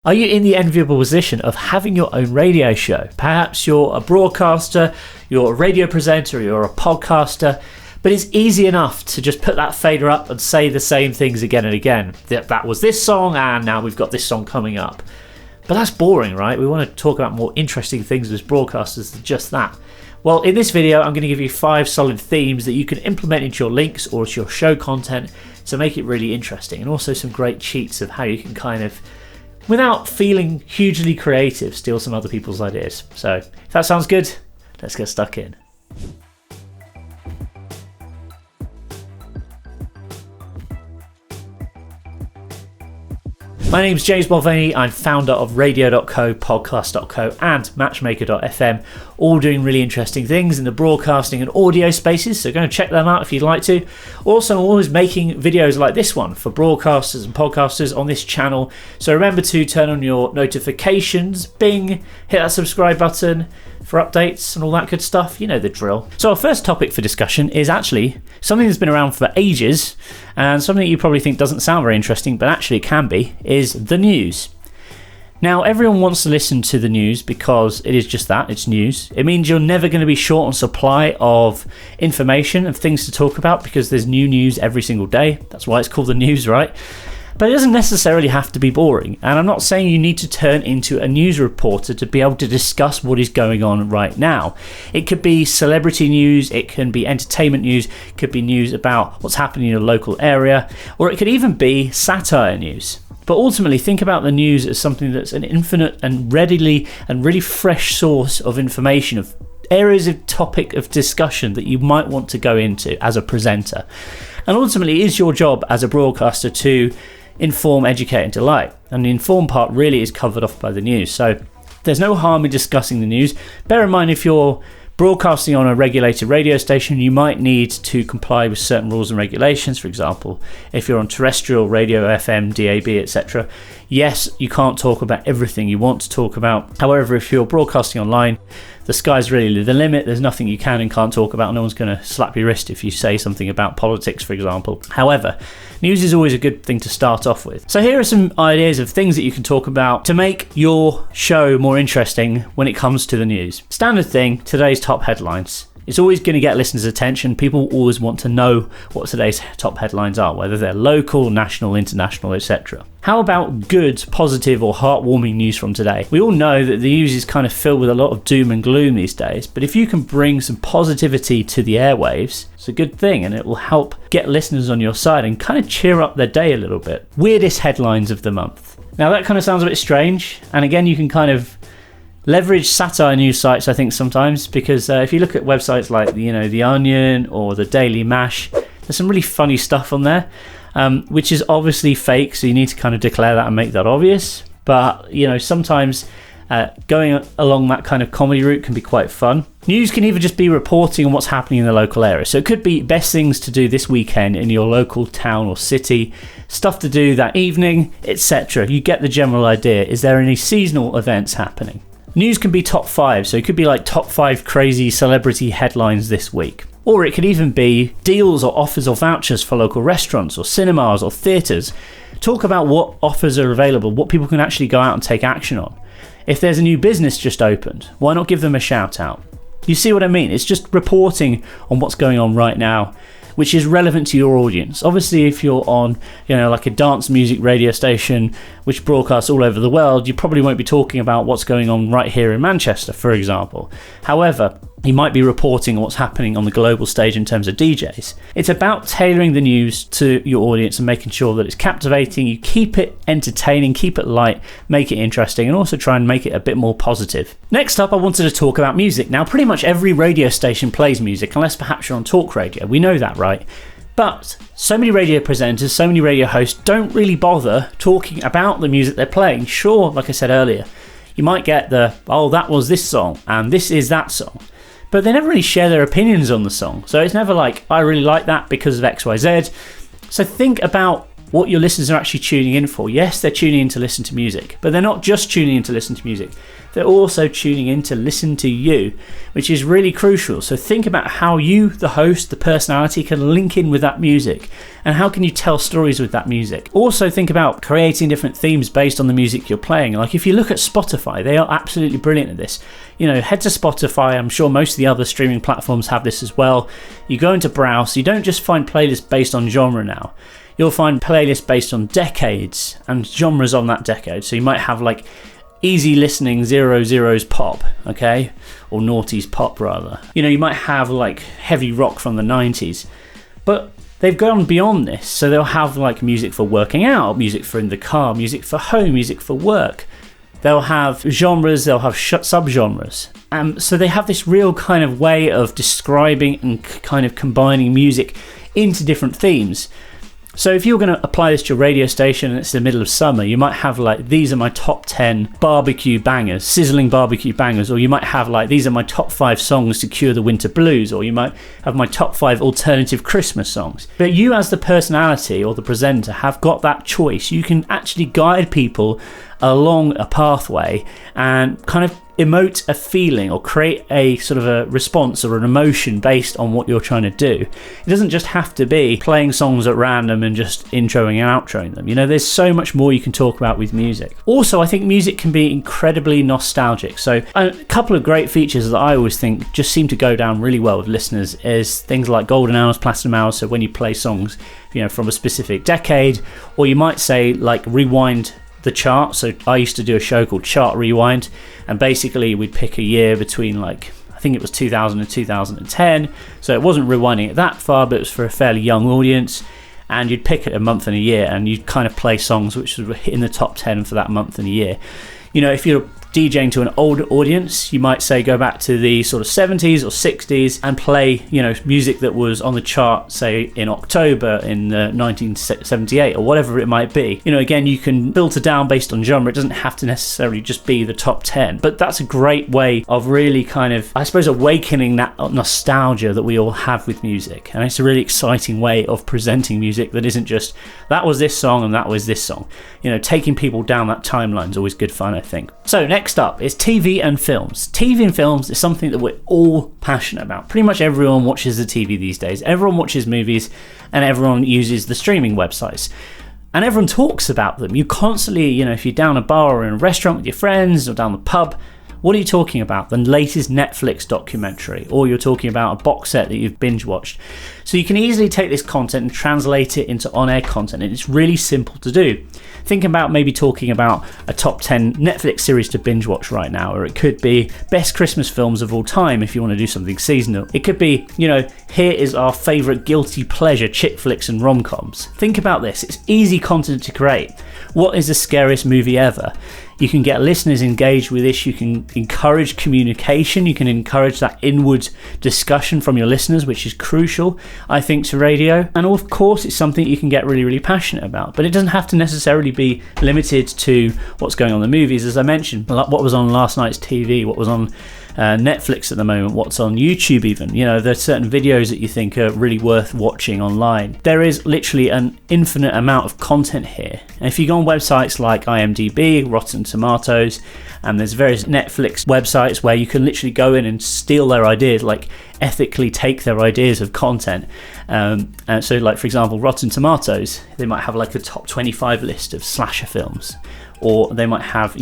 Are you in the enviable position of having your own radio show? Perhaps you're a broadcaster, you're a radio presenter, you're a podcaster, but it's easy enough to just put that fader up and say the same things again and again. That was this song, and now we've got this song coming up. But that's boring, right? We want to talk about more interesting things as broadcasters than just that. Well, in this video, I'm going to give you 5 solid themes that you can implement into your links or to your show content to make it really interesting, and also some great cheats of how you can kind of, without feeling hugely creative, steal some other people's ideas. So if that sounds good, let's get stuck in. My name's James Mulvaney. I'm founder of Radio.co, Podcast.co and Matchmaker.fm, all doing really interesting things in the broadcasting and audio spaces, so go and check them out if you'd like to. Also, I'm always making videos like this one for broadcasters and podcasters on this channel, so remember to turn on your notifications, bing, hit that subscribe button for updates and all that good stuff. You know the drill. So our first topic for discussion is actually something that's been around for ages, and something that you probably think doesn't sound very interesting, but actually it can be, is the news. Now, everyone wants to listen to the news because it is just that, it's news. It means you're never going to be short on supply of information and things to talk about because there's new news every single day. That's why it's called the news, right? But it doesn't necessarily have to be boring, and I'm not saying you need to turn into a news reporter to be able to discuss what is going on right now. It could be celebrity news, it can be entertainment news, it could be news about what's happening in your local area, or it could even be satire news. But ultimately, think about the news as something that's an infinite and readily and really fresh source of information, of areas of topic of discussion that you might want to go into as a presenter. And ultimately, it is your job as a broadcaster to inform, educate and delight, and the inform part really is covered off by the news. So there's no harm in discussing the news. Bear in mind, if you're broadcasting on a regulated radio station, you might need to comply with certain rules and regulations. For example, if you're on terrestrial radio, FM, DAB, etc., yes, you can't talk about everything you want to talk about. However, if you're broadcasting online, the sky's really the limit. There's nothing you can and can't talk about. No one's going to slap your wrist if you say something about politics, for example. However, news is always a good thing to start off with. So here are some ideas of things that you can talk about to make your show more interesting when it comes to the news. Standard thing, today's top headlines. It's always going to get listeners' attention. People always want to know what today's top headlines are, whether they're local, national, international, etc. How about good, positive or heartwarming news from today? We all know that the news is kind of filled with a lot of doom and gloom these days, but if you can bring some positivity to the airwaves, it's a good thing, and it will help get listeners on your side and kind of cheer up their day a little bit. Weirdest headlines of the month. Now that kind of sounds a bit strange, and again you can kind of leverage satire news sites, I think, sometimes, because if you look at websites like The Onion or the Daily Mash, there's some really funny stuff on there, which is obviously fake, so you need to kind of declare that and make that obvious. But sometimes going along that kind of comedy route can be quite fun. News can even just be reporting on what's happening in the local area. So it could be best things to do this weekend in your local town or city, stuff to do that evening, etc. You get the general idea. Is there any seasonal events happening? News can be top 5, so it could be like top 5 crazy celebrity headlines this week. Or it could even be deals or offers or vouchers for local restaurants or cinemas or theatres. Talk about what offers are available, what people can actually go out and take action on. If there's a new business just opened, why not give them a shout out? You see what I mean? It's just reporting on what's going on right now, which is relevant to your audience. Obviously, if you're on, like a dance music radio station which broadcasts all over the world, you probably won't be talking about what's going on right here in Manchester, for example. However, you might be reporting on what's happening on the global stage in terms of DJs. It's about tailoring the news to your audience and making sure that it's captivating. You keep it entertaining, keep it light, make it interesting, and also try and make it a bit more positive. Next up, I wanted to talk about music. Now, pretty much every radio station plays music, unless perhaps you're on talk radio. We know that, right? But so many radio presenters, so many radio hosts don't really bother talking about the music they're playing. Sure, like I said earlier, you might get that was this song and this is that song. But they never really share their opinions on the song. So it's never like, I really like that because of XYZ. So think about what your listeners are actually tuning in for. Yes, they're tuning in to listen to music, but they're not just tuning in to listen to music. They're also tuning in to listen to you, which is really crucial. So think about how you, the host, the personality, can link in with that music, and how can you tell stories with that music. Also think about creating different themes based on the music you're playing. Like if you look at Spotify, they are absolutely brilliant at this. Head to Spotify. I'm sure most of the other streaming platforms have this as well. You go into browse, you don't just find playlists based on genre now. You'll find playlists based on decades and genres on that decade. So you might have like easy listening 00s pop, okay, or noughties pop rather. You might have like heavy rock from the 90s, but they've gone beyond this. So they'll have like music for working out, music for in the car, music for home, music for work. They'll have genres, they'll have subgenres. So they have this real kind of way of describing and kind of combining music into different themes. So if you're going to apply this to your radio station and it's the middle of summer, you might have like, these are my top 10 barbecue bangers, sizzling barbecue bangers, or you might have like, these are my top 5 songs to cure the winter blues, or you might have my top 5 alternative Christmas songs. But you as the personality or the presenter have got that choice. You can actually guide people along a pathway and kind of emote a feeling or create a sort of a response or an emotion based on what you're trying to do. It doesn't just have to be playing songs at random and just introing and outroing them. There's so much more you can talk about with music. Also, I think music can be incredibly nostalgic. So a couple of great features that I always think just seem to go down really well with listeners is things like golden hours, platinum hours. So when you play songs, from a specific decade, or you might say like rewind the chart. So I used to do a show called Chart Rewind, and basically we'd pick a year between like, I think it was 2000 and 2010, so it wasn't rewinding it that far, but it was for a fairly young audience, and you'd pick a month and a year and you'd kind of play songs which were in the top 10 for that month and a year. If you're DJing to an older audience, you might say go back to the sort of 70s or 60s and play, music that was on the chart, say in October in 1978 or whatever it might be. Again, you can filter down based on genre. It doesn't have to necessarily just be the top 10, but that's a great way of really kind of, I suppose, awakening that nostalgia that we all have with music. And it's a really exciting way of presenting music that isn't just, that was this song and that was this song. Taking people down that timeline is always good fun, I think. So next up is TV and films. TV and films is something that we're all passionate about. Pretty much everyone watches the TV these days. Everyone watches movies and everyone uses the streaming websites. And everyone talks about them. You constantly, if you're down a bar or in a restaurant with your friends or down the pub, what are you talking about? The latest Netflix documentary, or you're talking about a box set that you've binge watched. So you can easily take this content and translate it into on-air content, and it's really simple to do. Think about maybe talking about a top 10 Netflix series to binge watch right now, or it could be best Christmas films of all time if you want to do something seasonal. It could be, here is our favourite guilty pleasure chick flicks and rom-coms. Think about this. It's easy content to create. What is the scariest movie ever? You can get listeners engaged with this. You can encourage communication. You can encourage that inward discussion from your listeners, which is crucial, I think, to radio. And of course, it's something you can get really, really passionate about. But it doesn't have to necessarily be limited to what's going on in the movies. As I mentioned, like what was on last night's TV, what was on Netflix at the moment, what's on YouTube even. There's certain videos that you think are really worth watching online. There is literally an infinite amount of content here. And if you go on websites like IMDb, Rotten Tomatoes, and there's various Netflix websites where you can literally go in and steal their ideas, like ethically take their ideas of content. So like, for example, Rotten Tomatoes, they might have like a top 25 list of slasher films, or they might have,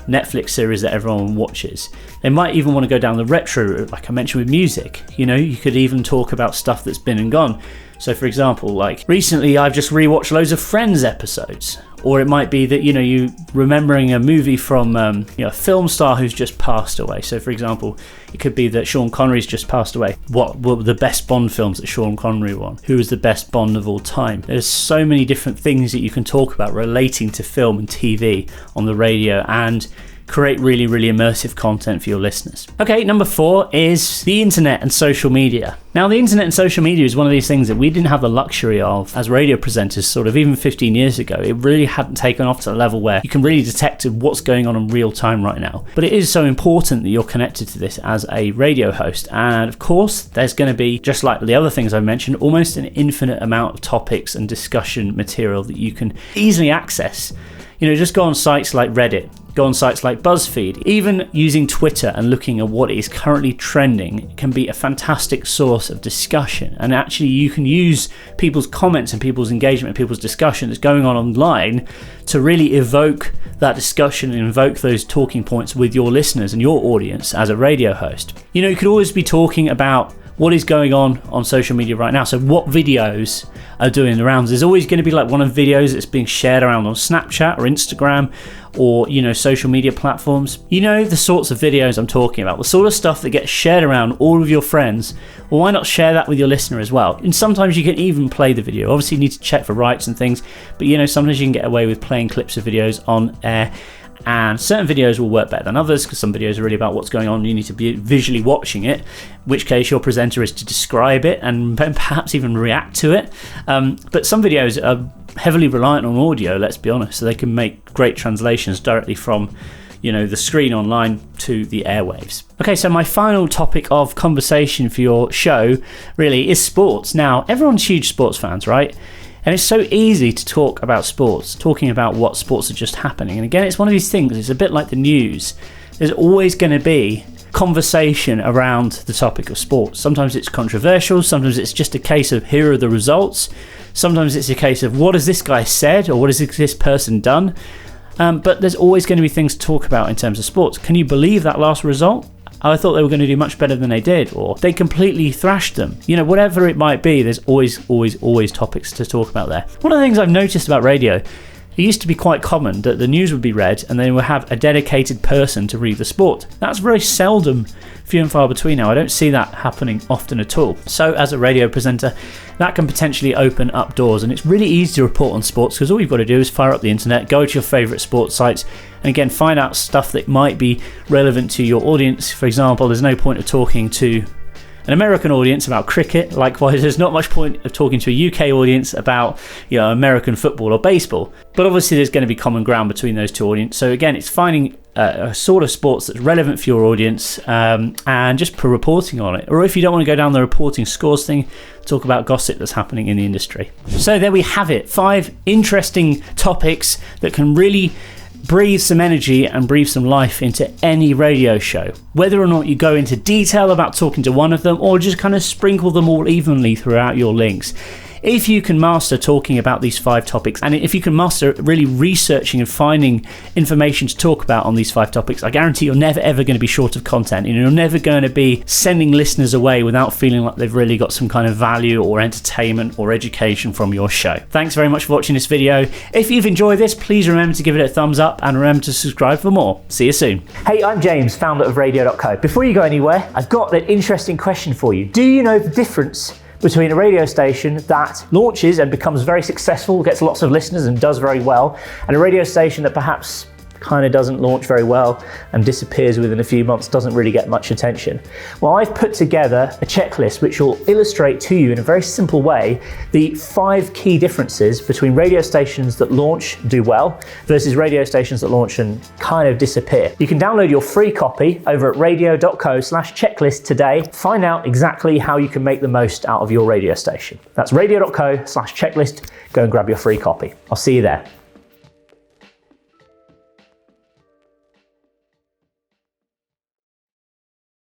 Netflix series that everyone watches. They might even want to go down the retro route, like I mentioned with music. You could even talk about stuff that's been and gone. So for example, like recently I've just rewatched loads of Friends episodes. Or it might be that, you remembering a movie from a film star who's just passed away. So for example, it could be that Sean Connery's just passed away. What were the best Bond films that Sean Connery won? Who was the best Bond of all time? There's so many different things that you can talk about relating to film and TV on the radio and create really, really immersive content for your listeners. Okay, number 4 is the internet and social media. Now, the internet and social media is one of these things that we didn't have the luxury of as radio presenters sort of even 15 years ago. It really hadn't taken off to a level where you can really detect what's going on in real time right now. But it is so important that you're connected to this as a radio host. And of course, there's going to be, just like the other things I mentioned, almost an infinite amount of topics and discussion material that you can easily access. Just go on sites like Reddit, go on sites like BuzzFeed. Even using Twitter and looking at what is currently trending can be a fantastic source of discussion. And actually, you can use people's comments and people's engagement and people's discussion that's going on online to really evoke that discussion and invoke those talking points with your listeners and your audience as a radio host. You could always be talking about what is going on social media right now. So what videos are doing the rounds? There's always going to be like one of the videos that's being shared around on Snapchat or Instagram or, social media platforms. The sorts of videos I'm talking about, the sort of stuff that gets shared around all of your friends. Well, why not share that with your listener as well? And sometimes you can even play the video. Obviously you need to check for rights and things, but sometimes you can get away with playing clips of videos on air. And certain videos will work better than others because some videos are really about what's going on. You need to be visually watching it, in which case your presenter is to describe it and perhaps even react to it. But some videos are heavily reliant on audio, let's be honest, so they can make great translations directly from the screen online to the airwaves. Okay, so my final topic of conversation for your show really is sports. Now, everyone's huge sports fans, right? And it's so easy to talk about sports, talking about what sports are just happening. And again, it's one of these things, it's a bit like the news. There's always going to be conversation around the topic of sports. Sometimes it's controversial, sometimes it's just a case of here are the results. Sometimes it's a case of what has this guy said or what has this person done. But there's always going to be things to talk about in terms of sports. Can you believe that last result? I thought they were going to do much better than they did, or they completely thrashed them. Whatever it might be, there's always topics to talk about there. One of the things I've noticed about radio, it used to be quite common that the news would be read and they would have a dedicated person to read the sport. That's very seldom, few and far between now. I don't see that happening often at all. So as a radio presenter, that can potentially open up doors, and it's really easy to report on sports because all you've got to do is fire up the internet, go to your favourite sports sites, and again, find out stuff that might be relevant to your audience. For example, there's no point of talking to an American audience about cricket. Likewise, there's not much point of talking to a UK audience about American football or baseball. But obviously there's going to be common ground between those two audiences. So again, it's finding a sort of sports that's relevant for your audience and just reporting on it. Or if you don't want to go down the reporting scores thing, talk about gossip that's happening in the industry. So there we have it. 5 interesting topics that can really breathe some energy and breathe some life into any radio show. Whether or not you go into detail about talking to one of them or just kind of sprinkle them all evenly throughout your links. If you can master talking about these 5 topics, and if you can master really researching and finding information to talk about on these 5 topics, I guarantee you're never ever going to be short of content. You're never going to be sending listeners away without feeling like they've really got some kind of value or entertainment or education from your show. Thanks very much for watching this video. If you've enjoyed this, please remember to give it a thumbs up and remember to subscribe for more. See you soon. Hey, I'm James, founder of Radio.co. Before you go anywhere, I've got an interesting question for you. Do you know the difference between a radio station that launches and becomes very successful, gets lots of listeners and does very well, and a radio station that perhaps kind of doesn't launch very well and disappears within a few months, doesn't really get much attention? Well, I've put together a checklist which will illustrate to you in a very simple way the 5 key differences between radio stations that launch, do well, versus radio stations that launch and kind of disappear. You can download your free copy over at radio.co/checklist today. Find out exactly how you can make the most out of your radio station. That's radio.co/checklist. Go and grab your free copy. I'll see you there.